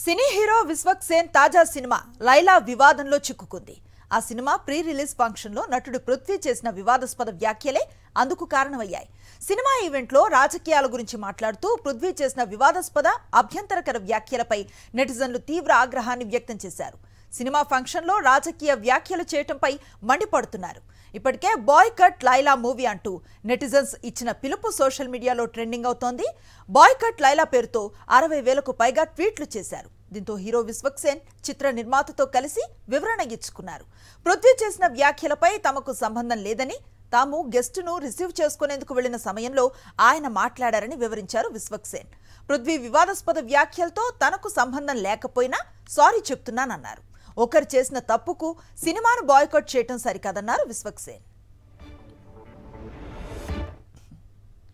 Cine hero Vishwak Sen తాజా cinema Laila వివాదంలో చిక్కుకుంది. ఆ సినిమా ప్రీ రిలీజ్ ఫంక్షన్ లో నటుడు పృథ్వీ చేసిన వివాదాస్పద వ్యాఖ్యలే అందుకు కారణమయ్యాయి. సినిమా ఈవెంట్ లో రాజకీయాల గురించి మాట్లాడుతూ పృథ్వీ చేసిన వివాదాస్పద అభ్యంతరకర వ్యాఖ్యలపై నెటిజన్లు తీవ్ర ఆగ్రహాన్ని వ్యక్తం చేశారు. సినిమా ఫంక్షన్ లో రాజకీయ వ్యాఖ్యలు చేయటంపై మండిపడుతున్నారు. ఇప్పటికే బాయ్ కట్ లైలా మూవీ అంటూ నెటిజన్స్ ఇచ్చిన పిలుపు సోషల్ మీడియాలో ట్రెండింగ్ అవుతోంది. బాయ్ కట్ లైలా పేరుతో 60,000కు పైగా ట్వీట్లు చేశారు. దీంతో హీరో విశ్వక్ సేన్ చిత్ర నిర్మాతతో కలిసి వివరణ ఇచ్చుకున్నారు. పృథ్వీ చేసిన వ్యాఖ్యలపై తమకు సంబంధం లేదని, తాము గెస్టును రిసీవ్ చేసుకునేందుకు వెళ్లిన సమయంలో ఆయన మాట్లాడారని వివరించారు విశ్వక్ సేన్. పృథ్వీ వివాదాస్పద వ్యాఖ్యలతో తనకు సంబంధం లేకపోయినా సారీ చెప్తున్నానన్నారు. ఒకరు చేసిన తప్పుకు సినిమాను బాయ్కాట్ చేయటం సరికాదన్నారు విశ్వక్ సేన్.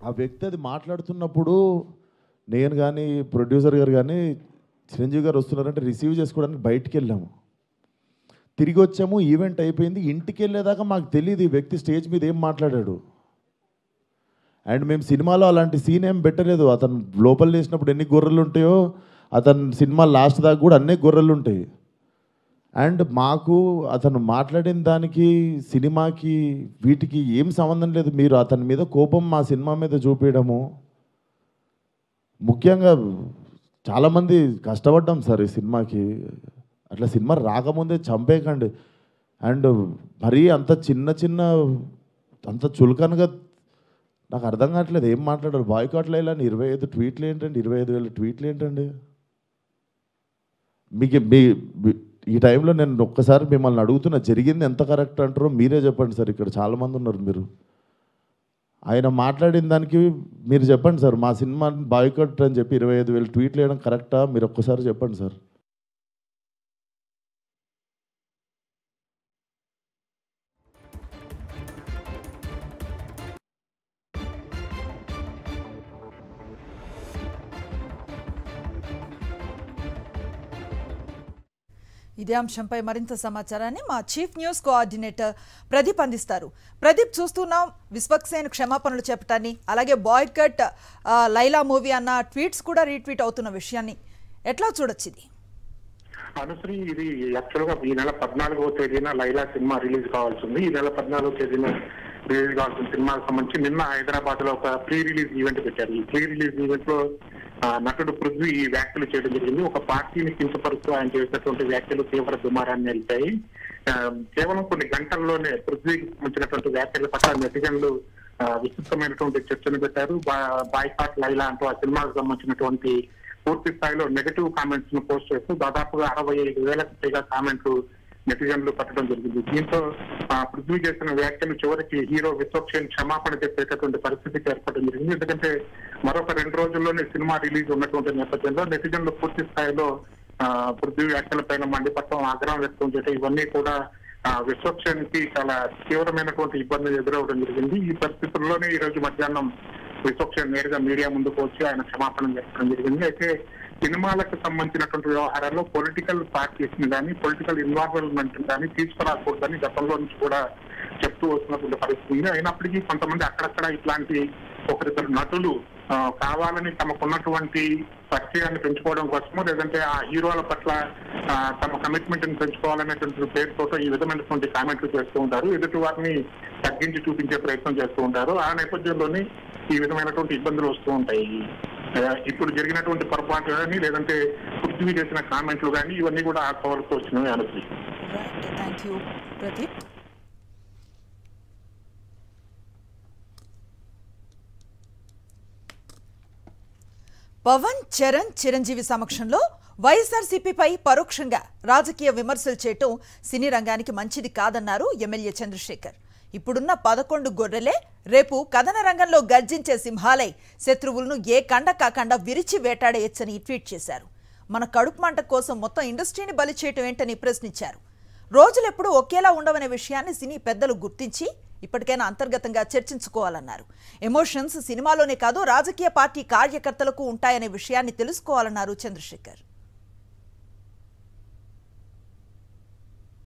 ఆ వ్యక్తి అది మాట్లాడుతున్నప్పుడు నేను కానీ ప్రొడ్యూసర్ గారు కానీ చిరంజీవి గారు వస్తున్నారంటే రిసీవ్ చేసుకోవడానికి బయటికి వెళ్ళాము. తిరిగి వచ్చాము, ఈవెంట్ అయిపోయింది. ఇంటికి వెళ్ళేదాకా మాకు తెలియదు ఈ వ్యక్తి స్టేజ్ మీద ఏం మాట్లాడాడు. అండ్ మేము సినిమాలో అలాంటి సీన్ ఏం పెట్టలేదు. అతను లోపల వేసినప్పుడు ఎన్ని గొర్రెలు ఉంటాయో అతను సినిమా లాస్ట్ దాకా కూడా అన్నీ గొర్రెలు ఉంటాయి. అండ్ మాకు అతను మాట్లాడిన దానికి సినిమాకి వీటికి ఏం సంబంధం లేదు. మీరు అతని మీద కోపం మా సినిమా మీద చూపించడము, ముఖ్యంగా చాలామంది కష్టపడ్డాం సార్ ఈ సినిమాకి. అట్లా సినిమా రాకముందే చంపేయకండి. అండ్ మరీ అంత చిన్న అంత చులకనగా నాకు అర్థం కావట్లేదు ఏం మాట్లాడారు. బాయ్కాట్ లైలా 25 ట్వీట్లు ఏంటండి, 25,000 ట్వీట్లు ఏంటండి? మీకు ఈ టైంలో నేను ఒక్కసారి మిమ్మల్ని అడుగుతున్నా, జరిగింది ఎంత కరెక్ట్ అంటారో మీరే చెప్పండి సార్. ఇక్కడ చాలామంది ఉన్నారు. మీరు ఆయన మాట్లాడిన దానికి మీరు చెప్పండి సార్. మా సినిమా బాయ్కాట్ అని చెప్పి 25,000 ట్వీట్లు వేయడం కరెక్టా? మీరు ఒక్కసారి చెప్పండి సార్. ఇదే అంశంపై మరింత సమాచారాన్ని మా చీఫ్ న్యూస్ కోఆర్డినేటర్ ప్రదీప్ అందిస్తారు. ప్రదీప్, చూస్తున్నాం విశ్వక్ సేన్ క్షమాపణలు చెప్పటాన్ని, అలాగే బాయ్కాట్ లైలా మూవీ అన్న ట్వీట్స్ కూడా రీట్వీట్ అవుతున్న విషయాన్ని ఎట్లా చూడొచ్చు? ఇది అనుశ్రీ, ఇది యాక్చువల్గా ఈ నెల 14వ తేదీన లైలా సినిమా రిలీజ్ కావాల్సింది. ఈ నెల 14వ తేదీన రిలీజ్ కావాల్సిన సినిమాకు సంబంధించి నిన్న హైదరాబాద్ లో ఒక ప్రీ రిలీజ్ ఈవెంట్ పెట్టారు. ఈ ప్రీ రిలీజ్ ఈవెంట్ లో నటుడు పృథ్వీ ఈ వ్యాఖ్యలు చేయడం జరిగింది. ఒక పార్టీని కించపరుస్తూ ఆయన చేసినటువంటి వ్యాఖ్యలు తీవ్ర దుమారాన్ని నిలిపాయి. కేవలం కొన్ని గంటల్లోనే పృథ్వీకి సంబంధించినటువంటి వ్యాఖ్యల పట్ల నెటిజన్లు విస్తృతమైనటువంటి చర్చను పెట్టారు. బాయ్కాట్ లైలా అంటూ ఆ సినిమాకు సంబంధించినటువంటి పూర్తి స్థాయిలో నెగటివ్ కామెంట్స్ ను పోస్ట్ చేస్తూ దాదాపుగా 65,000కు పైగా కామెంట్లు నెటిజన్లు పెట్టడం జరిగింది. దీంతో పృథ్వీ చేసిన వ్యాఖ్యలు చివరికి హీరో విశ్వక్ సేన్ క్షమాపణ చెప్పేటటువంటి పరిస్థితికి ఏర్పడడం జరిగింది. ఎందుకంటే మరొక 2 రోజుల్లోనే సినిమా రిలీజ్ ఉన్నటువంటి నేపథ్యంలో నెటిజన్లు పూర్తి స్థాయిలో పృథ్వీ వ్యాఖ్యల పైన మండిపడటం, ఆగ్రహం వ్యక్తం చేయడం, ఇవన్నీ కూడా విశ్వక్ సేన్ కి చాలా తీవ్రమైనటువంటి ఇబ్బందులు ఎదురవడం జరిగింది. ఈ పరిస్థితుల్లోనే ఈ రోజు మధ్యాహ్నం విశ్వక్ సేన్ నేరుగా మీడియా ముందుకు వచ్చి ఆయన క్షమాపణ చెప్పడం జరిగింది. అయితే సినిమాలకు సంబంధించినటువంటి వ్యవహారాల్లో పొలిటికల్ పార్టీస్ ని కానీ పొలిటికల్ ఇన్వాల్వ్మెంట్ కానీ తీసుకురాకూడదని గతంలో నుంచి కూడా చెప్తూ వస్తున్నటువంటి పరిస్థితి ఉంది. అయినప్పటికీ కొంతమంది అక్కడక్కడ ఇట్లాంటి ఒకరిద్దరు నటులు కావాలని తమకున్నటువంటి పరిచయాన్ని పెంచుకోవడం కోసమో లేదంటే ఆ హీరోల పట్ల తమ కమిట్మెంట్ ని పెంచుకోవాలనేటువంటి పేరుతో ఈ విధమైనటువంటి కామెంట్లు చేస్తూ ఉంటారు. ఎదుటి వారిని తగ్గించి చూపించే ప్రయత్నం చేస్తూ ఉంటారు. ఆ నేపథ్యంలోనే ఈ విధమైనటువంటి ఇబ్బందులు వస్తూ ఉంటాయి. ఇప్పుడు జరిగినటువంటి పొరపాట్లు కానీ లేదంటే పృథ్వీ చేసిన కామెంట్లు కానీ ఇవన్నీ కూడా ఆ కవర్తో వచ్చినవి అనుకుంది. పవన్, చరణ్, చిరంజీవి సమక్షంలో వైఎస్ఆర్సీపీపై పరోక్షంగా రాజకీయ విమర్శలు చేయటం సినీ రంగానికి మంచిది కాదన్నారు ఎమ్మెల్యే చంద్రశేఖర్. ఇప్పుడున్న 11 గొర్రెలే రేపు కథన రంగంలో గర్జించే సింహాలై శత్రువులను ఏ కండ కాకుండా విరిచి వేటాడేయచ్చని ట్వీట్ చేశారు. మన కడుపు మంట కోసం మొత్తం ఇండస్ట్రీని బలి చేయటం ఏంటని ప్రశ్నించారు. రోజులెప్పుడు ఒకేలా ఉండవనే విషయాన్ని సినీ పెద్దలు గుర్తించి ఇప్పటికైనా అంతర్గతంగా చర్చించుకోవాలన్నారు. ఎమోషన్స్ సినిమాలోనే కాదు రాజకీయ పార్టీ కార్యకర్తలకు ఉంటాయనే విషయాన్ని తెలుసుకోవాలన్నారు చంద్రశేఖర్.